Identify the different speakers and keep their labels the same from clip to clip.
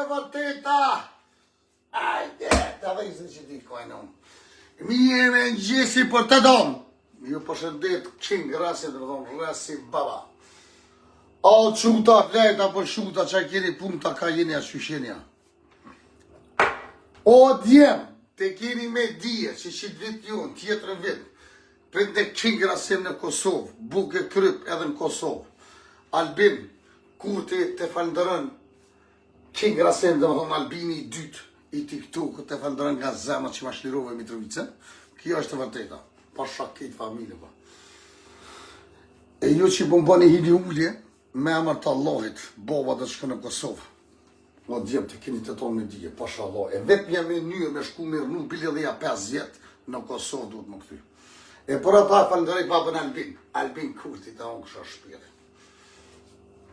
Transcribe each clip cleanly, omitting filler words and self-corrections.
Speaker 1: vërteta! Ajde, të dhejse që di kojnë unë. Mi e me në gjesi për të donë. Ju përshëndet king rasin të donë, rasi baba. O quta, lejta për shuta që keni punta ka jeni a shyshenja. O djem, te keni me dije që qitë vit ju, në tjetërën vit, për në king rasim në Kosovë, buke kryp edhe në Kosovë. Albin, kur të falëndërën king rasim dhe më thonë Albini i dytë, i TikTok të falëndërën nga zemët që ma shlirove Mitrovicën, kjo është të vërteta, pa shakit familje pa. E ju që po më bëni hili ullje, me emër të Allahit, baba dhe shkë në Kosovë. O djemë të keni të tonë me dije, pasha Allah. E vetë një me njërë me shku mirë nuk bile dhe ja 5 jetë në Kosovë duhet më këty. E për ata falëndërej babën Albin. Albin Kurti të onë kësha shpirë.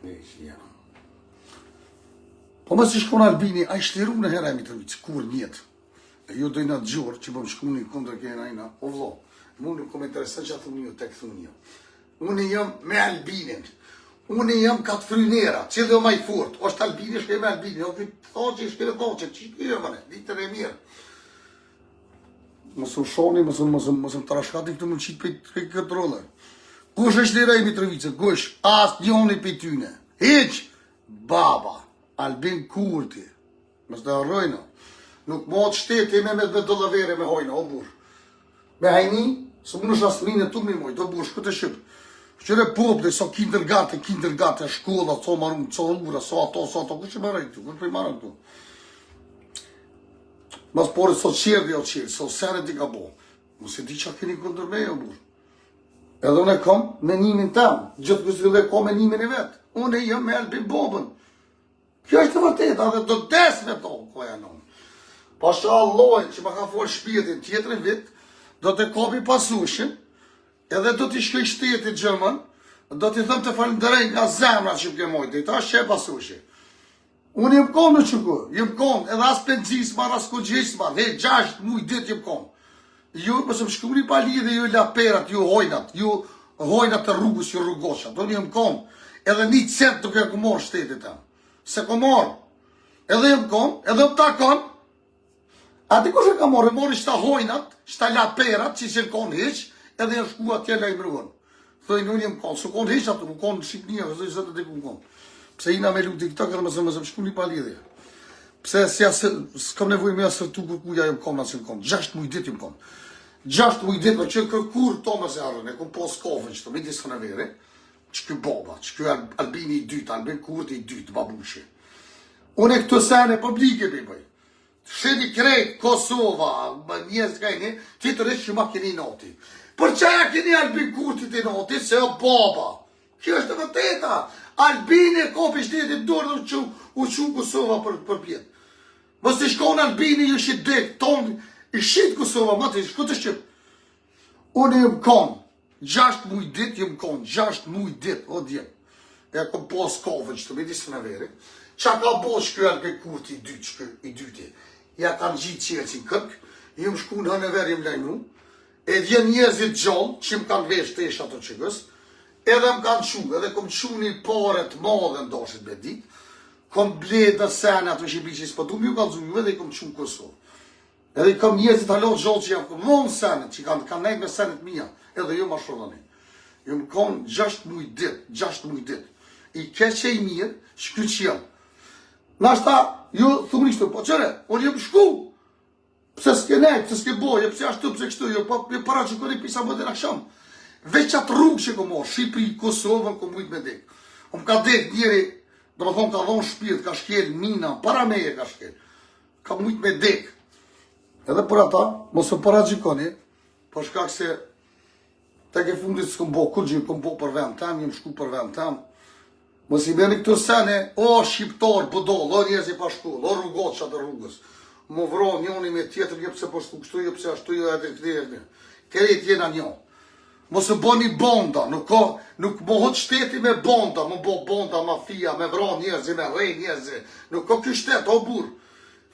Speaker 1: Ne që jam. Po më si shkon Albini, a i shliru në hera e Mitrovicë, kur njetë. E ju dojnë atë gjurë që po më shku një kundër kena ina. O vlo, mu nuk kom interesën që a thunë një, tek thunë një. Unë jam me Albinin. Unë jam katë frynera, që dhe o maj fort. O shtë Albini, shkej me Albini. O këtë thoqe, shkej thoqe, që të kjo mëne, ditën e mirë. Mësë më shoni, mësë më të rashkati këtë më qitë për këtë rolle. Kush është lira i Mitrovicën? Kush? Asë njoni për tyne. Hiq, baba, Albin Kurti. Mësë të harrojnë. Nuk mod shteti me dollavere me hojnë, o burë. Me hajni, së më nësh asë minë të mi moj, do burë, shkët e shqipë. Qëre pople, so kindergate, shkolla, so marum, so ura, so ato, kështë që marrë këtu, kështë për i marrë këtu. Mas pore, so qërdi o qërdi, so sere di ka bo. Mos e di që a keni këndër me jo, burë. Edhe unë e kom me nimin tem, gjithë kështë dhe kom me nimin e vetë. Unë e jam me Albin Bobën. Kjo është të vërteta, dhe do des me to, koja nëmë. Pasha Allahin që ma ka folë shpirtin tjetërin vit, do të kopi pasushin, edhe do t'i shkoj shtetit Gjermën, do t'i thëmë të falëndërej nga zemra që më ke mojtë, i ta shqe pasushi. Unë jem kom në qëku, jem kom, edhe as penzismar, as kogjismar, he, 6 muj dit jem kom. Ju, mësë më shkuni pa lidhe, ju laperat, ju hojnat të rrugës, ju rrugoshat, unë jem kom, edhe një cent të ke këmor shtetit tam. Se këmor, edhe jem kom, edhe më takon, ati kush e ka morë, mori shta hojnat, shta laperat, që që në konë hiq, edhe janë shku atje lajmëruan. Thojnë unë jem konë, së konë hiq atë, më konë Shqipnia, vëzoj zëtë të ku konë. Pse ina me luti këta, kërë mësë më shku një palidhje. Pse s'kam nevoj me asërtu kërkuja jem konë, asë jem konë. 6 muj dit jem konë. 6 muj dit, me që kërkur Tomas e arën, e kom pos kofën që të midis në vere, që kjo baba, që kjo Albini i dytë, Albin Kurti i dytë, babushi. Unë e këtë sene publike bëj. Shedi krejt, Kosova, njëzë kajni, që të rishë që ma keni noti. Për qaja keni Albin Kurti të noti, se o baba. Kjo është të vërteta. Albini e kopi shtetit dorë dhe u që Kosova për pjetë. Mos të shkon Albini ju shqit dek, tonë, i shqit Kosova, ma të shku të shqip. Unë jem konë, 6 muj dit jem konë, 6 muj dit, o djem. E kom pos kofën që të me disë në veri. Qa ka bo shkjo Albin Kurti i dyti. Ja kanë gjitë qërësin kërk, jem shku në në verë jem lajnu, e dje njerëzit gjallë, që më kanë vesh të esha të qëgës, edhe më kanë qu, edhe kom qu një pare të madhe ndoshit me dit, kom bledë dhe sene ato Shqipëri që s'pëtu, ju kanë zuju edhe i kom qu në Kosovë. Edhe i kom njerëzit halot gjallë që jam kom mon sene, që kanë nejt me senet mija, edhe ju ma shodhani. Ju më kom 6 muj dit, i keqe i mirë, shkyqjem. Nashta, ju thumë nishtë, po qëre, unë jem shku, pëse s'ke nejtë, pëse s'ke boje, pëse ashtu, pëse kështu, jo para që këri pisa më dhe në kësham. Veç atë rrugë që ko morë, Shqipëri, Kosovën, ko mujtë me dekë. Unë ka dekë njeri, do më thonë ka dhonë shpirt, ka shkel, mina, para meje ka shkel. Ka mujtë me dekë. Edhe për ata, mos më para gjikoni, për shkak se, tek e fundit s'kom bo, kur gjë, kom bo për vend tam, jem shku për vend tam. Mos i beni këtu sene, o shqiptar, bëdoll, o njerëz i pa shkollë, o rrugot qatë rrugës. Më vro njoni me tjetër, jep se poshtu kështu, jep se ashtu, jo edhe këtë. Kërit jena njo. Mos e bëni bonda, nuk mohot shteti me bonda, më bo bonda, mafia, me vro njerëzi, me rej njerëzi. Nuk ka ky shtet, o burë.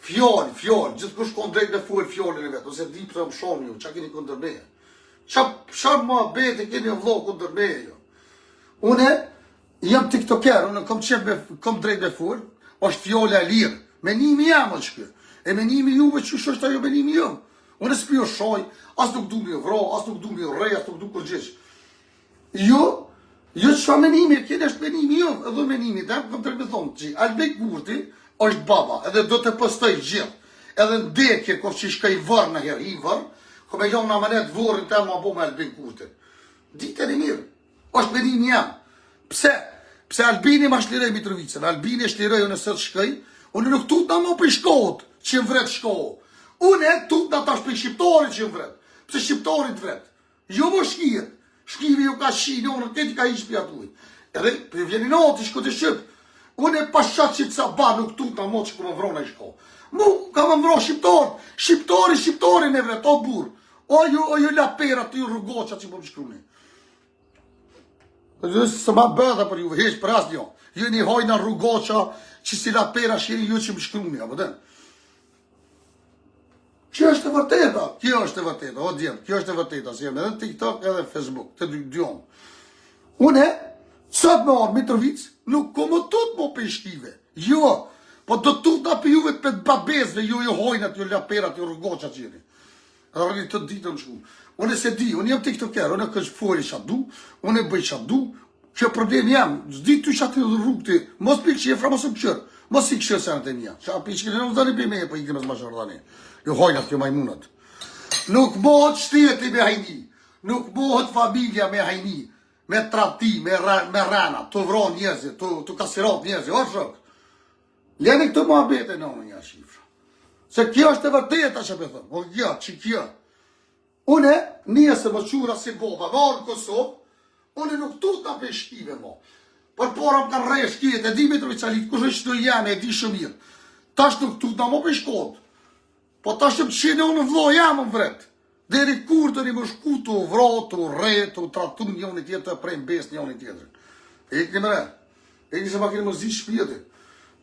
Speaker 1: Fjallë, gjithë kush kon drejt me full fjallin e vetë, ose di për të më shonë ju, qa keni këndër meje. Qa ma beti keni vlo këndër meje ju. Une, jam tiktoker, unë kom drejt me full, është fjallë e lirë. Menimi jam është kë. E menimi juve që është ajo menimi jo. Unë s'pi o shoj, as nuk du mi vro, as nuk du mi rej, as nuk du kërgjesh. Jo që menimi, kjene është menimi jo, edhe menimi, dhe më të me thonë që Albin Kurti është baba, edhe do të postoj gjithë. Edhe në dekje, kofë që shka i vërë në herë, i vërë, ko me jonë në amanet vërën të ma bo me Albin Kurti. Ditën e mirë, është menimi jam. Pse? Pse Albini ma shlirej Mitrovicën, Albini shlirej unë sëtë shkaj, unë nuk tut në më për shkohët, që më vret shkohë. Unë tut në tash për shqiptorit që më vret. Pse shqiptorit vret. Jo më shkijet. Shkivi ju ka shi, në këti ka ish për atuj. Edhe për vjeni noti shko të shqip. Unë pashat që të sa ba nuk tut në më që ku më vrona i shkohë. Mu ka më vro shqiptor. Shqiptori në vret, o bur. O ju lapera të ju rrugoqa që më shkruni. Së ma bëdha për juve, heq për asë njo. Ju një hojna rrugoqa që si la pera shiri ju që më shkruni, apo den? Kjo është e vërteta, o djemë, kjo është e vërteta, si jem edhe TikTok edhe Facebook, të dyon. Une, sot me orë Mitrovic, nuk ko më tut më për shkive. Jo, po do tut nga për juve të për babezve, ju hojnat, ju la pera, ju rrugoqa që jeni. Edhe rrëni të ditë në shku. Unë se di, unë jem tiktoker, unë kësh fori që du, unë bëj që du, që problem jam, zdi ty që atë rrugë ti, mos pikë që e fra mos më këshër, mos i këshër se në të mija, që a pikë që në dhani për me, po i këmës më shërë dhani, ju hojnat, ju majmunat. Nuk mohet shteti me hajni, nuk mohet familja me hajni, me trati, me rana, të vron njëzit, të kasirat njëzit, o shok, leni këtë mua bete në një shifra, se kjo është e vërteta që për thëmë, o kjo, që kjo. Une, njëse më qura si boba, marë në Kosovë, une nuk tut në për shkive mo. Për pora më kanë rej shkivet, e di Mitrovic Alit, kush është të jene, e di shumir. Tash nuk tut në mo për shkot. Po tash të më qene unë vlo jam më vret. Deri kur të një më shkutu, vrotu, retu, tratu njën i tjetër, të prejmë bes njën i tjetër. E këni më re. E këni se ma këni më zi shpjeti.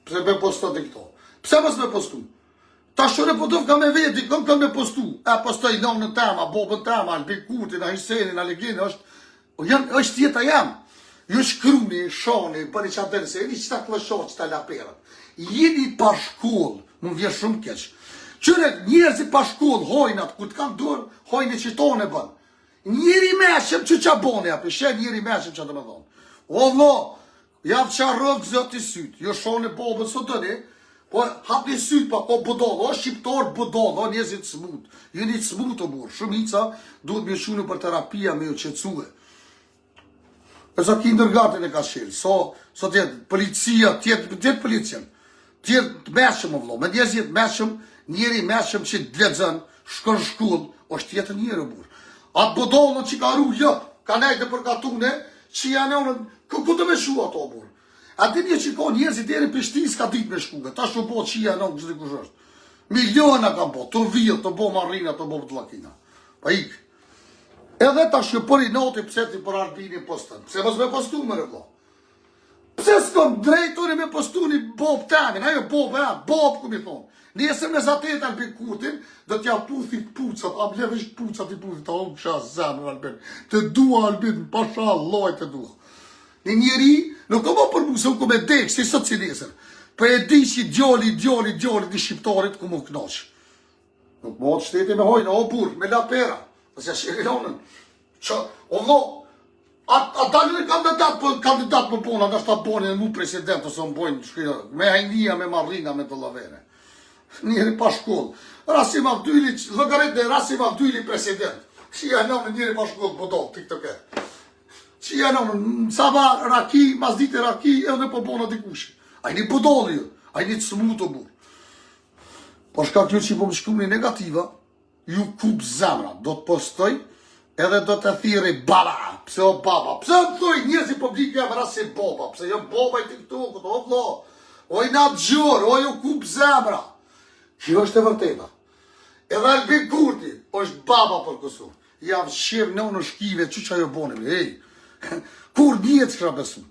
Speaker 1: Pse me postat e këto. Pse mës me postu? Ta shore po dëf ka me veti, kam me postu. E postoj nëmë në tema, bobën tema, Albin Kurti, në Hiseni, në Legjeni, është tjeta jam. Ju shkruni, shoni, bëni që atërë se, jeni që ta klëshohë që ta laperët. Jeni pa shkollë, më vje shumë keq. Qëre njerëzi pa shkollë, hojnat, ku të kanë durë, hojnë që tonë e bënë. Njeri meshëm që qa bone, api, shen njeri meshëm që të me thonë. O vlo, javë që rëvë zëtë i sytë, ju shoni bobën së dëni, po hap një sytë pa ko budolë, o shqiptar budolë, o njëzit smut. Jeni smut të burë, shumica duhet me shunu për terapia me ju qëtësue. E sa kindergarten e ka shilë, so tjetë policia, tjetë policien, tjetë meshëm o vlo, me njëzit meshëm, njeri meshëm që dledzën, shkën shkull, është tjetë njërë burë. Atë budolën që ka ru jëpë, ka nejtë për katune, që janë e ku të me shu ato burë. A të një që ka njerëzit deri Prishtinë s'ka ditë me shkuve, ta shumë po qia në kështë dhe kush është. Miliona ka po, të villë, të bo marrina, të bo vëdlakina. Pa ikë. Edhe ta shumë për i noti pëse ti për Albinin postën. Pse mos me postu me rëvlo? Pse s'kom drejtoni me postu një bob temin, ajo bob e atë, bob ku mi thonë. Nesër me zatet Albin Kurtin, do t'ja puthit pucat, a blevesh pucat i puthit, ta unë kësha zemë Albin. Të dua Albin, pasha loj të dua. Një njeri, nuk o më për mu, se unë ku me dekë, si sot si nesër. Për e di që djoli di shqiptarit ku më knaqë. Nuk më atë shteti me hojnë, o burë, me la pera. Nëse shirilonën. O vlo, a dalën e kandidat më bona, nga shta bonin e mu president, ose më bojnë shkrinë, me hajnia, me marrina, me të lavere. Njeri pa shkollë. Rasim Avdyli, lëgarit dhe Rasim Avdyli president. Shia në njeri pa shkollë, po do, tiktoker. Që janë në saba raki, mas dite raki, edhe në përbona dikushi. A i një pëdolë ju, a i një të sëmu të burë. Po shka kjo që i po më shkruni negativa, ju kup zemra, do të postoj, edhe do të thiri baba, pse o baba, pse më thuj njësi publik jam rasi baba, pse jo baba i TikTok, o vlo, o i natë gjurë, o ju kup zemra. Kjo është e vërteta. Edhe Albin Kurti, është baba për Kosovë. Jam shqim në shkive, që ajo bonim, hej. Kur njët s'kra besu?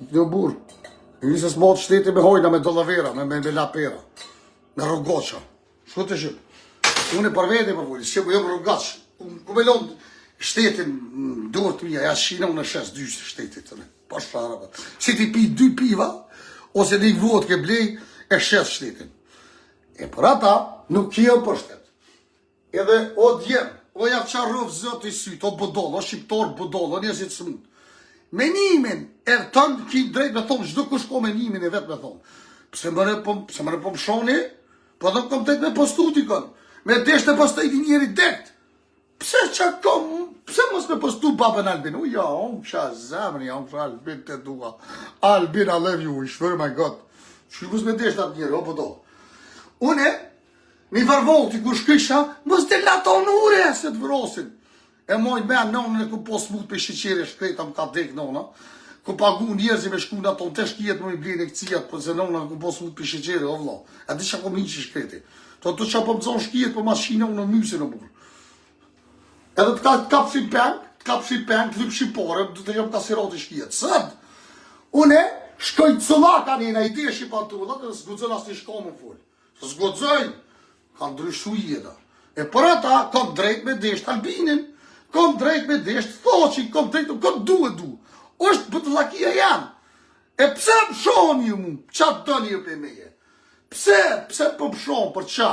Speaker 1: Kjo burë. Njëse s'mot shteti me hojna, me dollavera, me la pera. Me rrogoqa. Shko të shqip. Unë e për vete për vojnë, s'qepo jom rrogaq. Ku me lonë shtetin dorë të mija, ja shina unë e shes dyshtë shtetit të ne. Pa shara për. Si ti pi 2 piva, ose një vot ke blej, e shes shtetin. E për ata nuk kjo përshtet. Edhe o djem, o ja qarrëv zët i syt, o bëdoll, o shqiptar bëdoll, o njësit smut. Menimin e tënë ki drejt me thonë, çdo kush ko menimin e vetë me thonë. Pse më po më shoni, po dhe kom tek me postuti kon. Me deshte pastaj di njeri dekt. Pse qa kom, pse mos me postu babën Albin? Ja, unë qa zemri, unë Albin të dua. Albin, I love you, I swear my God. Që mos me deshte atë njeri, o po do. Une, një varvoti ku shkisha, mos të laton ure se të vrosin. E moj me nonën e ku po smut për shqeqere shkreta më ka dek nona. Ku pagu njerëzi me shku në ato të shkijet më i blinë e këcijat, për se nona ku po smut për shqeqere, o vlo. A di qa kom një që shkreti. To të qa po më zonë shkijet për mashina unë në mysin o burë. Edhe të kapsi peng, të lyp shqipore, të të jam kasirati shkijet. Sëd, une shkoj cëllaka një në ide shqipantullak, edhe s'gudzën as një shkomë full. S'gudzën, ka ndryshu jeta. E për ata, kom drejt me desht Albinin, kom drejt me desht Thoqin, kom drejt, kom du. Është bëtëllakia janë. E pse më shohën ju mu? Qa të dëni ju për meje? Pse për më shohën? Për qa?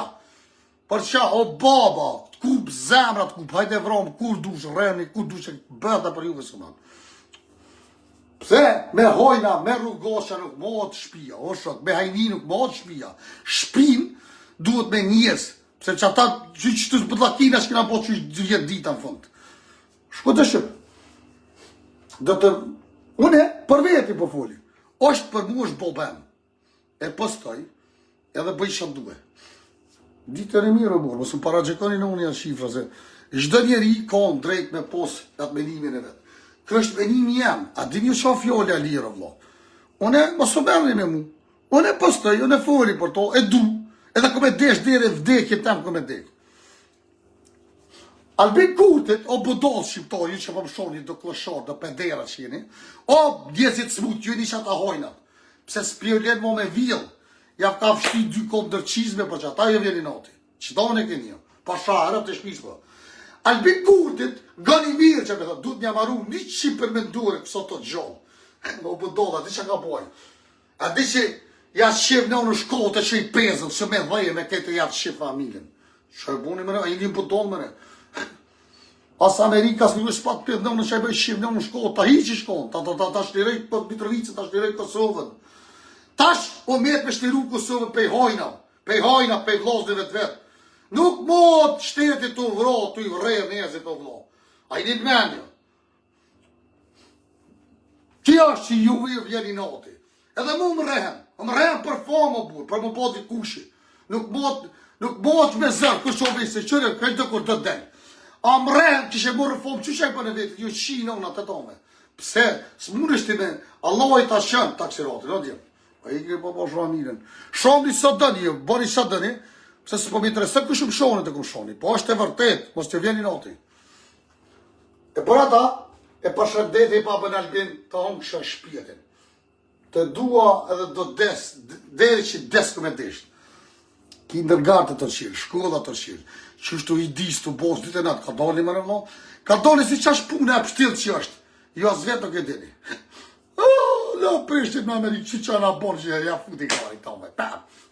Speaker 1: Për qa? O baba, të kup zemrat, kup hajde vromë, kur dush rreni, kur dush e bëta për juve së manë. Pse? Me hojna, me rrugosha nuk mohet shpia, o shok, me hajni nuk mohet shpia. Shpin duhet me njës, pse që ata që të bëtëllakina shkina po që 10 dita në fund. Shko të shqip. Dhe të, une për veti po foli, është për mu është boben, e postoj, edhe bëj që duhe. Ditë e mirë o burë, mësë më paragjekoni në unë janë shifra, se çdo njeri ka në drejt me pos atë menimin e vetë. Kë është menimi jam, a dini që a fjole a lirë, vlo. Une mësë berni me mu, une postoj, une foli për to, e du, edhe kome desh dhere vdekje tem kome dek. Albin Kurtit, o bëdoll shqiptar, ju që po më shoni do kloshar, do pedera që jeni, o djezit smut, ju një që ata hojnat, pse s'pjollen mo me vil, ja ka fshti 2 kondër qizme, për që ata jo vjeni noti, që do në keni jo, pa shaharë të shpisë. Albin Kurtit, gani mirë që me thë, du të një maru një që përmendure këso të gjollë, o bëdoll, ati që ka boj, ati që ja shqip në shkote që i pezën, që me dheje me këtë ja shqip familjen, që e buni mëre, a i një bëdoll mëre. As Amerikas nuk është pat për në që e bëj shqip në shkollë, ta hiqi shkollë, ta shlirej për Mitrovicën, ta shlirej Kosovën. Tash o met me shliru Kosovën pej hojna, pej vlosnive të vetë. Nuk mod shtetit të vro, të i vrejë njerëzit të vlo. A i një menjo. Kja është që ju vjeni noti. Edhe mu më rehen për famë o burë, për më bodi kushi. Nuk mod me zërë, kështë o vise, qërë, këtë kur të denjë. A më rejnë që që morë fomë, që që e për në vetë, ju qinë unë atë tome. Pse, së mund është ti me, Allah i ta shënë taksiratin, o djemë. A i kërë po shra miren. Shoni së dëni, bani së dëni, pse së po mi interesë, këshu më shoni të këmë shoni, po është e vërtet, mos të vjeni noti. E për ata, e për shëndete i papën Albin, të hongë shë shpjetin. Të dua edhe do des, deri që des këme deshtë. Ki ndërgartë të qilë, shkolla të qilë, qështu i disë të bosë, ditë e natë, ka doli më në vlo, ka doli si qash punë e pështilë që është, jo as vetë nuk e dini. La Prishtin në Amerikë, që që nga borë që ja futi kari tome,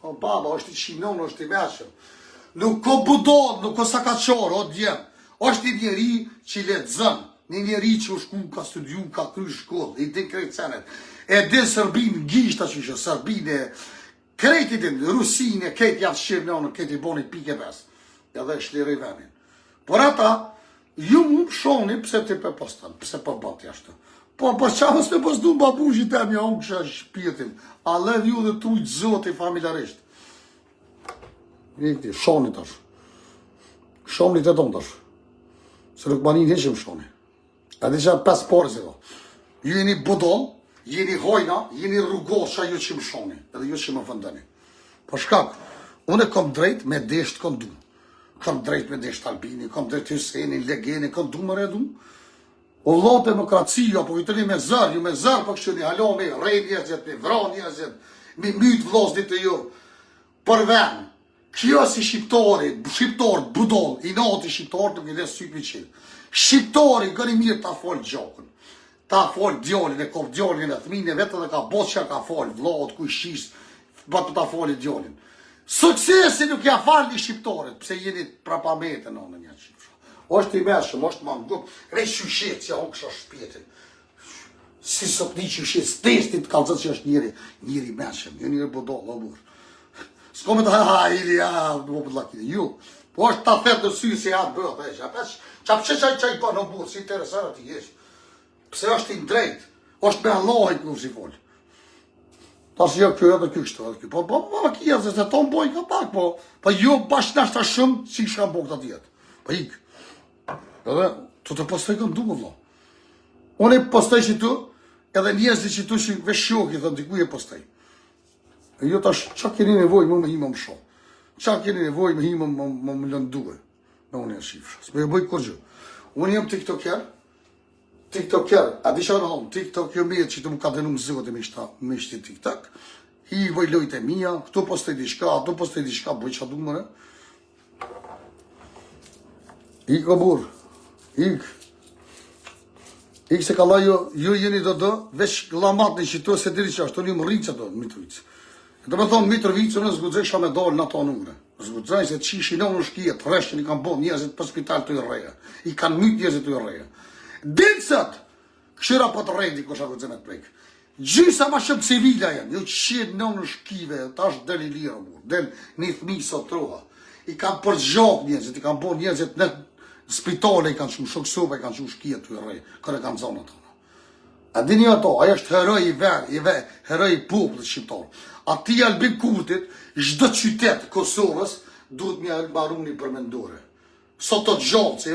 Speaker 1: o baba, është i qinonë, është i veqëm, nuk ko budon, nuk ko sakaqor, o djemë, është i njeri që i ledzën, një njeri që u shku, ka studiu, ka kry shkollë, i din krejtë senet, e din Sërbin gishta që ishë, Sërbin e krejti din, Rusin e krejti janë shqirë në krejti boni pike besë. Edhe e shliri venin. Por ata, ju mu shoni pse ti për postan, pse për bati ashtë. Po, për qafës me postu babushit e mja unë kësha shpjetin, a lev ju dhe tu i zoti familjarisht. Vikti, shoni tash. Shoni të tonë tash. Se nuk manin heqim shoni. A di që 5 porë si do. Ju jeni budon, jeni hojna, jeni rrugosha ju që më shoni, edhe ju që më fëndani. Po shkak, unë e kom drejt me desht kom du. Kom drejt me desht Albini, kom drejt Hyseni, Legeni, kom du më redu. O lo demokracia, po vitëni me zër, ju me zër, po kështu një halo me rej njerëzit, me vra njerëzit, me mytë vloznit të ju. Për ven, kjo si shqiptar, budol, i nati shqiptar të mjëles sypi qilë. Shqiptari, gëni mirë ta folë gjakën. Ta folë djallin, e kop djallin e thmine, vetë dhe ka boqja ka folë, vlaot, kujshisë, për ta foli djalin. Suksesi nuk ja falni shqiptarët, pse jeni prapamete në një qifra. Është i meshëm, është manguk, rej shyshet, që unë kësha shpjetin. Si sot një qyshet, stestit kalzët që është njëri meshëm, njëri budol, o burë. S'ko me të ili, do më lakini, ju. Po është ta thetë në sy si atë bëtë, e që apë që i pa në burë, si interesarë t'i jesh. Pse është i drejt, është me Allahin kërë si folë. Ta si jo kjo edhe kjo kështë edhe kjo. Po kia, se tonë bojnë ka pak, po jo bashkë nashta shumë si shka më bëgë të djetë. Po ikë. Edhe, të postoj këmë du, vëllo. Unë e postoj që tu, edhe njerëzit që tu që veshjoki, dhe ndikuj e postoj. E jo tash, qa keni nevoj mu me hima më shumë? Qa keni nevoj me hima më lënduhe? Me unë e shifrë. Së me e bëj kur gjë. Unë jem TikToker, a di shë në honë, TikTok jo mirë që të më ka denu më zëvët e me ishte TikTok, i voj lojt e mija, këtu postoj di shka, atu postoj di shka, bëj qa du mëre. Ik o burë, ik se ka la ju jeni do, veç lamat në qito se diri që ashtu një më rritë që do, Mitrovic. Do me thonë Mitrovic, unë zgudzej shka me dalë në ato nure. Zgudzej se qishi në në shkijet, reshtin i kanë bo njerëzit për spital të i reja, i kanë myt njerëzit të i reja. Dinsët, këshira po të rejdi kësha këtë zemet plek. Gjysa ma shumë civila janë, jo qëtë në shkive, ta është del i lirë, del një thmi sot troha. I kanë përgjok njerëzit, i kanë bo njerëzit në spitale, i kanë shumë shoksuve, i kanë shumë shkijet të i rej, kërë kanë zonë ato. A dini ato, aja është heroj i verë, heroj i popullit shqiptar. A ti Albin Kurtit, çdo qytet Kosovës, duhet me marruni përmendore. Sot të gjallë, që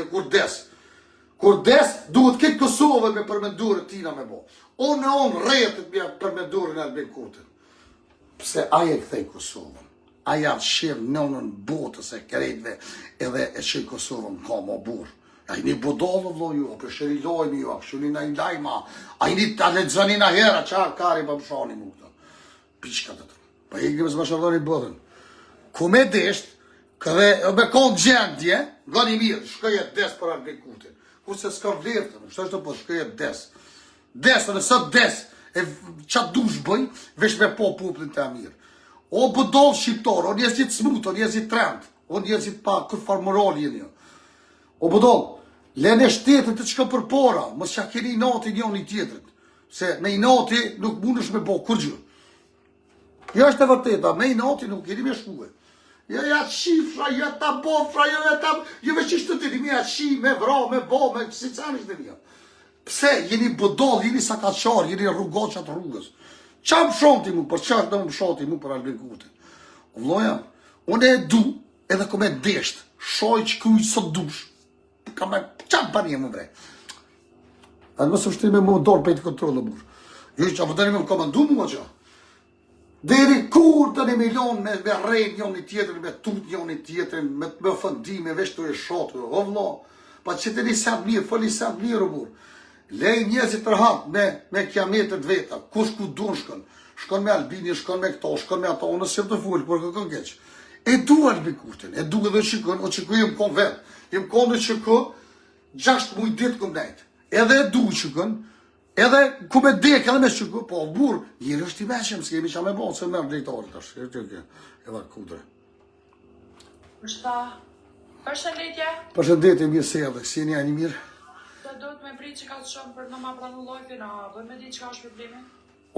Speaker 1: kur des, duhet këtë Kosovë me përmendore tina me bo. Onë rretët me përmendore në Albin Kurtit. Pse aje këthej Kosovën. Aja shirë nënën botës e krejtve edhe e që Kosovën ka më burë. A i një bodolë vlo ju, a për shëri lojnë ju, a për shëri në indajma, a i një të ledzëni në hera, qa kari për më shani mu këta. Pishka të të. Pa i këmë së më shërdoni bëdhen. Ku me desht, këdhe me konë gjendje, nga një mirë, shkëje des për Albin Kurtin. Kurse s'ka vlerëtë, shtë është të po shkëje des. Des, nësët des, e qatë dush bëj, vesh me po popullin të amirë. O bodolë shqiptarë, o njerëzit smut, o njerëzit trend, o njerëzit pa kërfar moral jeni jo. O bodolë, lene shtetën të qka për para, mos që keni i nati një një tjetërit, se me i nati nuk mundesh me bo kur gjë. Jo është e vërteta, me i nati nuk keni me shkuve. Jo ja shifra, jo ta bofra, jo veçisht të tiri, me ja shi, me vra, me bo, me si canisht dhe mija. Pse, jeni bodolë, jeni sakaqar, jeni rrugoqat rrugës. Qa më shonti mu, për qa është më shonti mu për Albin Kurtin? Vloja, unë e du, edhe ku me desht, shoj që kuj sot dush, ka me qatë banje më bre. A në mësë ushtri me më dorë pejtë kontrolë më burë. Jo që a vëtëni me më komandu mu më qa. Deri kur të një milion me rejnë një një tjetërin, me tut një një tjetërin, me fëndime, veç të e shotë, o vlo. Pa që të një sëndë mirë, fëllë një sëndë mirë, burë. Lej njerëzit të rahat me kiametët veta, kush ku dun shkon me Albini, shkon me këto, shkon me ato, unë s'jem të full, për këkën keq. E du Albin Kurtin, e du edhe shikon, o qëku jem kon vetë, jem kon dhe qëku, 6 muj ditë këm nejtë, edhe e du qëkën, edhe ku me dek edhe me qëku, po burë, njëri është i veqem, s'kemi qa me bo, se mërë drejtorit është, edhe kudre. Përshëndetje, mirë se edhe, si një një mirë.
Speaker 2: Do të me prit që ka të shumë për në ma pranu lojfin, a do me di që ka është problemi?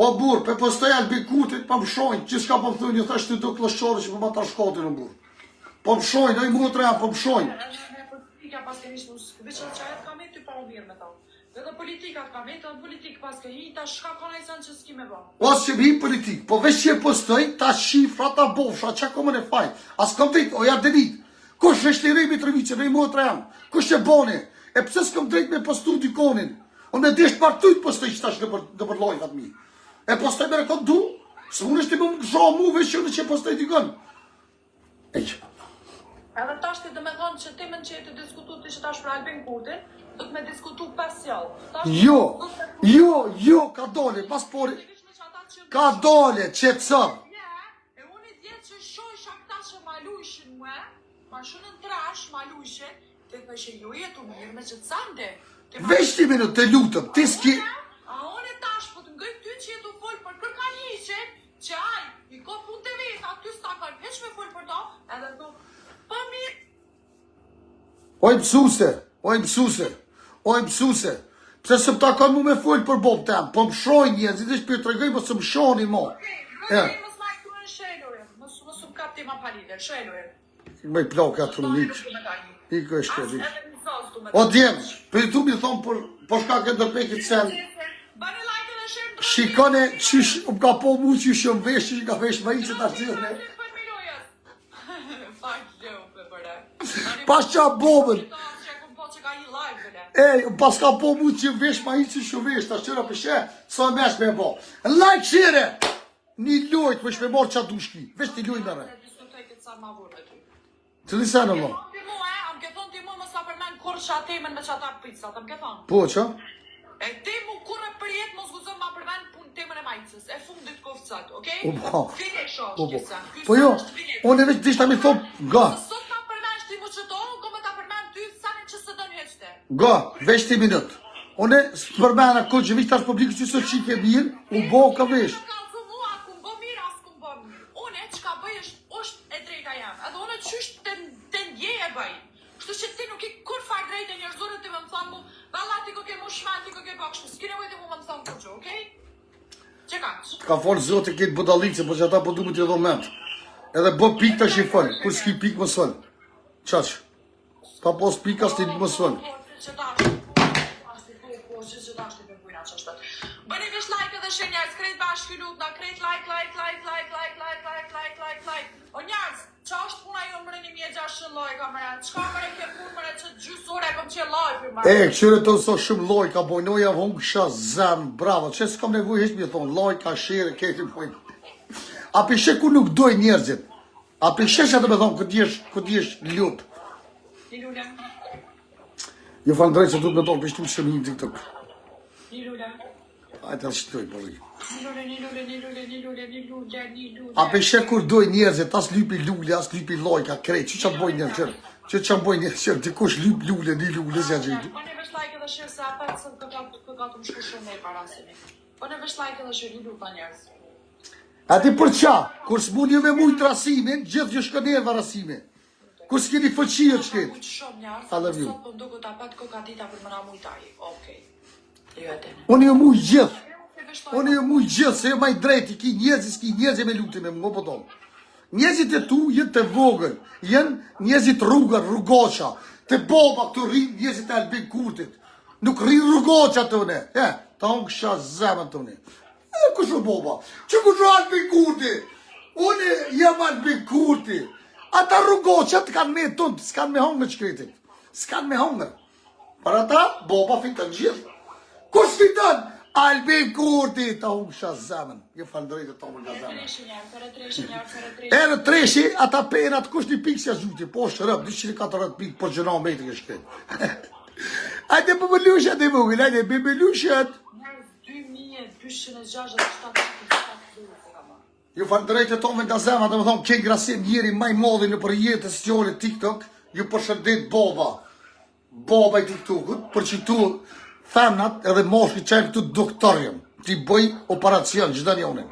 Speaker 1: O burë, pe postoj Albin Kurtit, pa më shojnë, që s'ka po më thënë, një thashtë të do klëshqore që po ma ta shkotin në burë. Po më shojnë, oj mu të reja, po më shojnë.
Speaker 2: Edhe politika pas ke nishë musë, veç që ajet ka me ty pa u mirë me ta. Edhe politikat ka me, edhe politikë pas ke hi, ta shka ka në i sënë që s'ki me ba.
Speaker 1: Os që mi politikë, po veç që e postoj, ta shifra, ta bofsha, qa komën e faj. As kom të o ja denit, kush veshtirimi Mitrovic, oj mu të reja, kush që boni. E pëse s'kom drejt me postu dikonin? Unë me desht partujt postoj që tash në për lojkat mi. E postoj me rekot du? Së mund është të më shohë mu veç që postoj dikon. Eq.
Speaker 2: Edhe tash ti dhe me thonë që ti më në që të diskutu të që tash për Albin Kurtin, do të me diskutu pesjall.
Speaker 1: Jo, ka dole, pas pori. Ka dole, qëtësëm.
Speaker 2: E unë i djetë që shoj shakta që ma lujshin me, ma shunën trash, ma lujshin, të të që ju jetu mirë me që të sande.
Speaker 1: Veç ti minut të lutëm, ti s'ki...
Speaker 2: A unë e tash, po të ngëj ty që jetu folë për kërkaniqen, që aj, i ko punë të
Speaker 1: Oj mësuse, oj mësuse. Pse se ta kanë mu me folë për bob tem, po më shoj njerëzit, ishtë për të regoj, po se më shoni mo.
Speaker 2: Mos ma këtu në shelur, mos më kap ti ma palider, shelur.
Speaker 1: Me i plaka të rëllit. Iko e shkellit. O djemë, për tu mi thonë për shka këtë dërpekit sen.
Speaker 2: Bani like edhe share.
Speaker 1: Shikone qish më ka po mu që shumë vesh, që ka vesh ma i që ta shqirë. Pas qa bobën. Pas ka po mu që vesh ma i që shumë vesh, ta shqira për shë, sa mesh me bo. Like shire! Një lojt, më shme morë qa dushki. Vesh t'i lojt në re. Të lisa në mo.
Speaker 2: Am ke thonë ti mu më sa përmen kur qa temen me qa ta pizza, am ke thonë?
Speaker 1: Po, qa?
Speaker 2: E ti mu kurë për jetë mos guzëm ma përmen pun temën e majtësës, e fundit kofësat, okej?
Speaker 1: O, po.
Speaker 2: File shosh, kisa.
Speaker 1: Po jo, unë e veç dishta mi thot, ga.
Speaker 2: Sot ta përmen shti mu qëto, ko me ta përmen ty, sani që së dënë heqte.
Speaker 1: Ga, veç ti minut. Unë e së përmena këtë që vishtar publikë që sot qike mirë, u bo ka vesh. Kështu që ti nuk i kur far drejt e njerëzore ti më më thonë mu, valla ti ko ke mu shman, ti ko ke bakshtu, s'ki nevojt e mu më thonë këtë, okej? Që ka? Ka folë zote këtë budalice, po që ata po du më t'i dhoment. Edhe bë pik të që i folë, kur s'ki pik më sëllë. Qaq? Pa pos pika s'ti më sëllë.
Speaker 2: Bëni vish like edhe shenjarës, krejt bashkë lut, na krejt like. O njarës, qa është puna jo mërë 1600 lojka mëre, qka mëre ke punë mëre që gjysore kom që lojka mëre.
Speaker 1: Këshyre të nëso shumë lojka, bojnoja hongë kësha zemë, bravo, që s'kam nevoj heq mi thonë, lojka, shire, keti pojnë. A pishe ku nuk doj njerëzit, a pishe që të me thonë këtë jesh ljupë.
Speaker 2: Një lullë.
Speaker 1: Jo fanë drejtë që du të me tonë pishtu që një TikTok.
Speaker 2: Një lullë.
Speaker 1: Ajtë të shtoj, përri.
Speaker 2: Një lullë.
Speaker 1: A pishe kur doj njerëzit, as lypi lullë, as lypi lojka, krejt, që boj njerëzit? Që boj njerëzit? Dikush lyp lullë, një lullë, zja gjithë.
Speaker 2: Po ne vesh like edhe shirë se apet se ka të më shku shumë me i parasini. Po ne vesh like edhe shirë, një lullë njerëz.
Speaker 1: A ti për qa? Kur s'muni me mujtë rasimin, gjithë që shka nerva rasimin. Kur s'keni fëqia që ketë.
Speaker 2: Shumë njerëz,
Speaker 1: I love you.
Speaker 2: sot po nduku ta apet kokatita për më na mujtaj. Okej. Jo e tene.
Speaker 1: Unë ju mujtë gjithë. Unë ju mujtë gjithë, se jo maj drejti, ki njerëzit me lutin me më po tonë. Njerëzit e tu jenë të vogën, jenë njerëzit rrugër, rrugoqa, të boba këtu rrinë njerëzit e Albin Kurtit. Nuk rrinë rrugoqa të une, ta unë kësha zemën të une. Kusho boba, që kusho Albin Kurti? Unë jem Albin Kurti. Ata rrugoqa të kanë me tundë, s'kanë me hongër qkritit. S'kanë me hongër. Për ata, boba fitën gjithë. Kus fitën? Albin Kurti, ta unë kësha zemën. Jo falëndrejt e ta unë nga zemën. E në treshi, ata penat, kush një pikë si a zhuti, po është rëp, 240 pikë, po gjëna metri e shkret. Ajde për më lushet, ajde për më lushet.
Speaker 2: 2267.
Speaker 1: Ju falëndrejt e tonë nga zemën, dhe më thonë, ke grasim njeri maj modhi në për jetës tjole TikTok, ju përshëndet boba. Boba i TikTokut, për që tu femnat edhe moshki qajnë këtu doktorjem, ti bëj operacion, gjitha njone.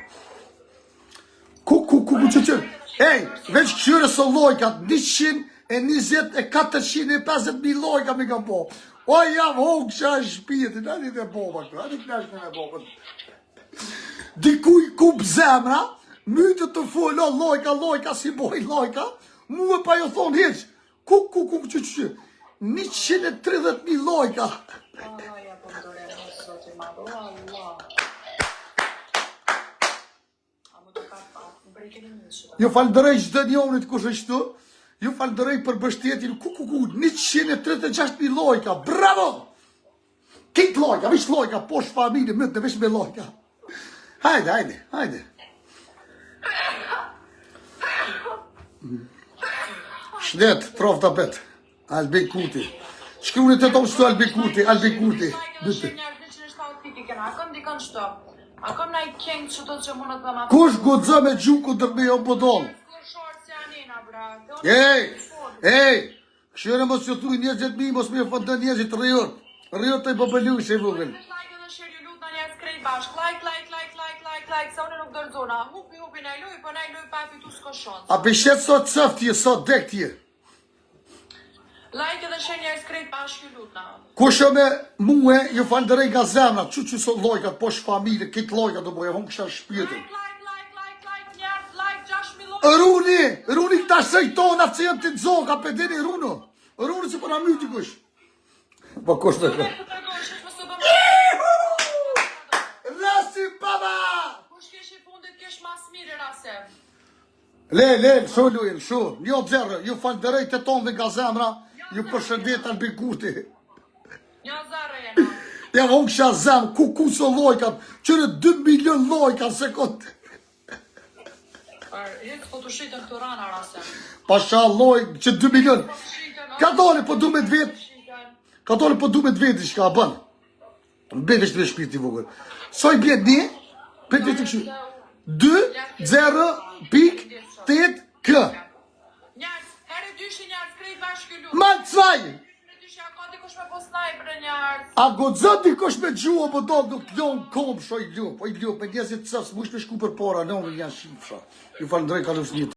Speaker 1: Që. Ej, veç këshyre së lojkat, 120 e 450.000 lojka mi kam po. O, jam hongë që a shpijetin, a një dhe boba këtu, a një knesh me boba. Dikuj kup zemra, mytë të follo, lojka, si boj lojka, mu e pa jo thonë heq, që, 130.000 lojka. Ju falëndërej çdo njonit kush është këtu. Ju falëndërej për mbështetjen 136.000 lojka. Bravo! Kit lojka, vish lojka, posh familje, më të vish me lojka. Hajde. Shnet, trof tapet. Albin Kurti. Shkruni të tonë shtu Albin Kurti.
Speaker 2: A kom na i kengë që të që mundët dhe ma...
Speaker 1: Kush godzë me gjuku dërme jo pëdollë? Ej, këshire mos që thuj njerëzit mi, mos me e fëndë njerëzit rëjot. Rëjot të i bëbëllu që i vëgën. A pishet sot cëftje, sot dektje.
Speaker 2: Like edhe shenja e skret bashkë lutna.
Speaker 1: Kushe me muhe, ju falënderoj nga zemra, që sot lojkat, posh familje, këtë lojkat do bëja, hon kësha shpirtin.
Speaker 2: Like, njerëz, like, 6.000 lojka.
Speaker 1: Runi këta sejtona që jenë të zoka, pe dini Runu. Runi që përna myti kush. Po kush të kërë. Rasi baba!
Speaker 2: Kush kesh i fundit kesh mas mire rase.
Speaker 1: Le, shu lujen, shu. Njo dzerë, ju falënderoj të tonë dhe nga zemra, ju përshëndet Albin Kurti.
Speaker 2: Një zare jena.
Speaker 1: Ja, hon kësha zemë, ku së lojkat, qëre 2 milion lojkat sekund.
Speaker 2: Hekë po të shitën këtu rana rase.
Speaker 1: Pasha loj, që 2 milion. Ka dole, po du me të vetë. Ka dole, po du me të vetë, shka bën. Beve shtë me shpirti vogër. Soj bje një, për të këshu. 2-0-8 k.
Speaker 2: Njerëz, herë dyshi njerëz, krejt bashkë lutë.
Speaker 1: Ma të cvaj!
Speaker 2: Herë dyshi, a ka dikush me po snajper njerëz.
Speaker 1: A godzën dikush me gjua, po do nuk jonë kom, shoj lup. O i lup, me njëzit cëfës, mush me shku për para, në unë janë shifra. Ju falëndrej ka luftë një.